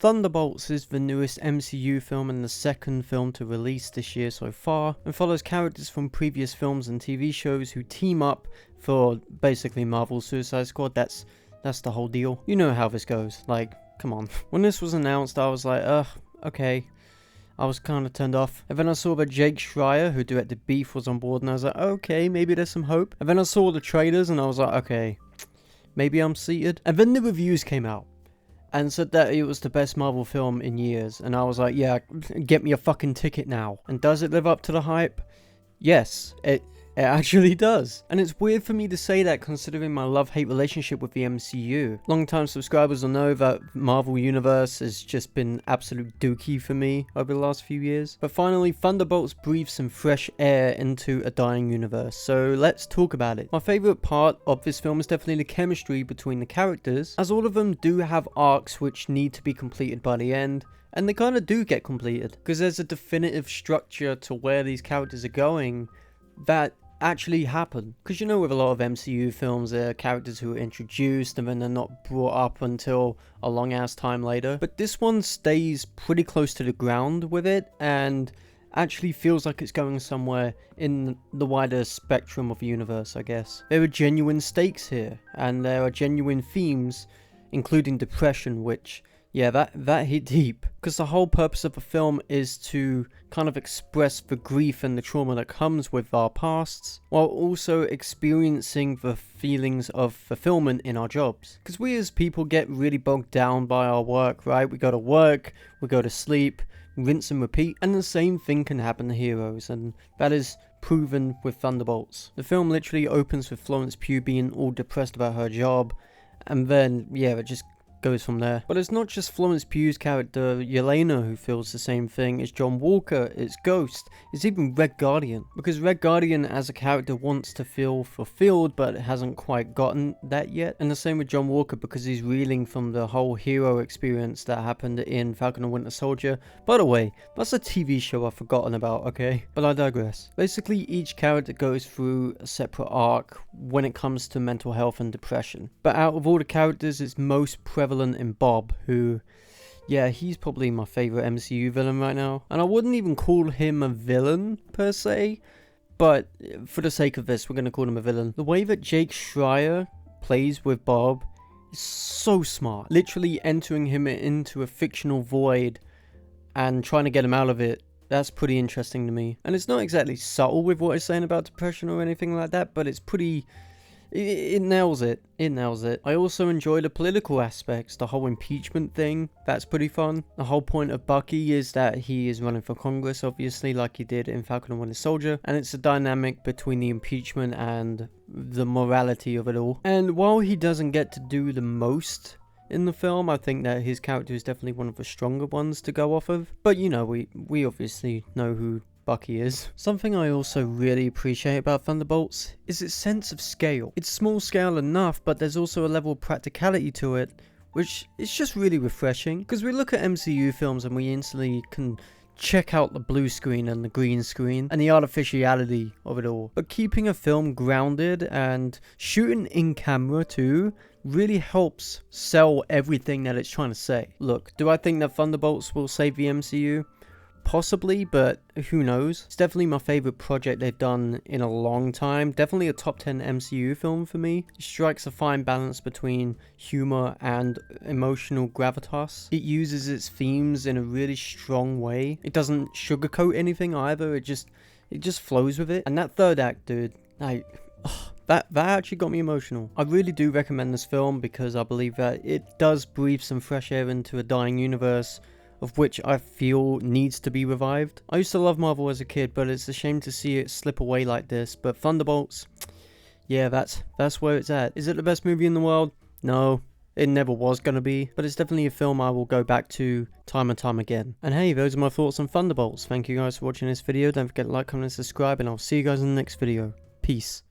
Thunderbolts is the newest MCU film and the second film to release this year so far, and follows characters from previous films and TV shows who team up for basically Marvel's Suicide Squad. That's the whole deal. You know how this goes, like, come on. When this was announced, I was like, okay. I was kind of turned off. And then I saw that Jake Schreier, who directed Beef, was on board, and I was like, okay, maybe there's some hope. And then I saw the trailers, and I was like, okay, maybe I'm seated. And then the reviews came out and said that it was the best Marvel film in years. And I was like, yeah, get me a fucking ticket now. And does it live up to the hype? Yes, it actually does. And it's weird for me to say that considering my love-hate relationship with the MCU. Long-time subscribers will know that Marvel Universe has just been absolute dookie for me over the last few years. But finally, Thunderbolts breathes some fresh air into a dying universe, so let's talk about it. My favourite part of this film is definitely the chemistry between the characters, as all of them do have arcs which need to be completed by the end. And they kind of do get completed, because there's a definitive structure to where these characters are going that actually happen. Because you know, with a lot of MCU films, there are characters who are introduced and then they're not brought up until a long ass time later. But this one stays pretty close to the ground with it and actually feels like it's going somewhere in the wider spectrum of the universe, I guess. There are genuine stakes here, and there are genuine themes, including depression, which, yeah, that hit deep. Because the whole purpose of the film is to kind of express the grief and the trauma that comes with our pasts, while also experiencing the feelings of fulfillment in our jobs. Because we as people get really bogged down by our work, right? We go to work, we go to sleep, rinse and repeat, and the same thing can happen to heroes, and that is proven with Thunderbolts. The film literally opens with Florence Pugh being all depressed about her job, and then, yeah, it just goes from there. But it's not just Florence Pugh's character Yelena who feels the same thing. It's John Walker, it's Ghost, it's even Red Guardian. Because Red Guardian as a character wants to feel fulfilled but hasn't quite gotten that yet. And the same with John Walker, because he's reeling from the whole hero experience that happened in Falcon and Winter Soldier. By the way, that's a TV show I've forgotten about, okay? But I digress. Basically, each character goes through a separate arc when it comes to mental health and depression. But out of all the characters, it's most prevalent in Bob, who, yeah, he's probably my favorite MCU villain right now. And I wouldn't even call him a villain per se, but for the sake of this, we're going to call him a villain. The way that Jake Schreier plays with Bob is so smart. Literally entering him into a fictional void and trying to get him out of it. That's pretty interesting to me. And it's not exactly subtle with what it's saying about depression or anything like that, but it's pretty... It nails it. It nails it. I also enjoy the political aspects, the whole impeachment thing. That's pretty fun. The whole point of Bucky is that he is running for Congress, obviously, like he did in Falcon and Winter Soldier. And it's a dynamic between the impeachment and the morality of it all. And while he doesn't get to do the most in the film, I think that his character is definitely one of the stronger ones to go off of. But you know, we obviously know who Bucky is. Something I also really appreciate about Thunderbolts is its sense of scale. It's small scale enough, but there's also a level of practicality to it, which is just really refreshing. Because we look at MCU films and we instantly can check out the blue screen and the green screen and the artificiality of it all. But keeping a film grounded and shooting in camera too really helps sell everything that it's trying to say. Look, do I think that Thunderbolts will save the MCU? Possibly, but who knows? It's definitely my favourite project they've done in a long time. Definitely a top 10 MCU film for me. It strikes a fine balance between humour and emotional gravitas. It uses its themes in a really strong way. It doesn't sugarcoat anything either. It just flows with it. And that third act, dude, like... That actually got me emotional. I really do recommend this film because I believe that it does breathe some fresh air into a dying universe, of which I feel needs to be revived. I used to love Marvel as a kid, but it's a shame to see it slip away like this. But Thunderbolts, yeah, that's where it's at. Is it the best movie in the world? No, it never was gonna be. But it's definitely a film I will go back to time and time again. And hey, those are my thoughts on Thunderbolts. Thank you guys for watching this video. Don't forget to like, comment, and subscribe, and I'll see you guys in the next video. Peace.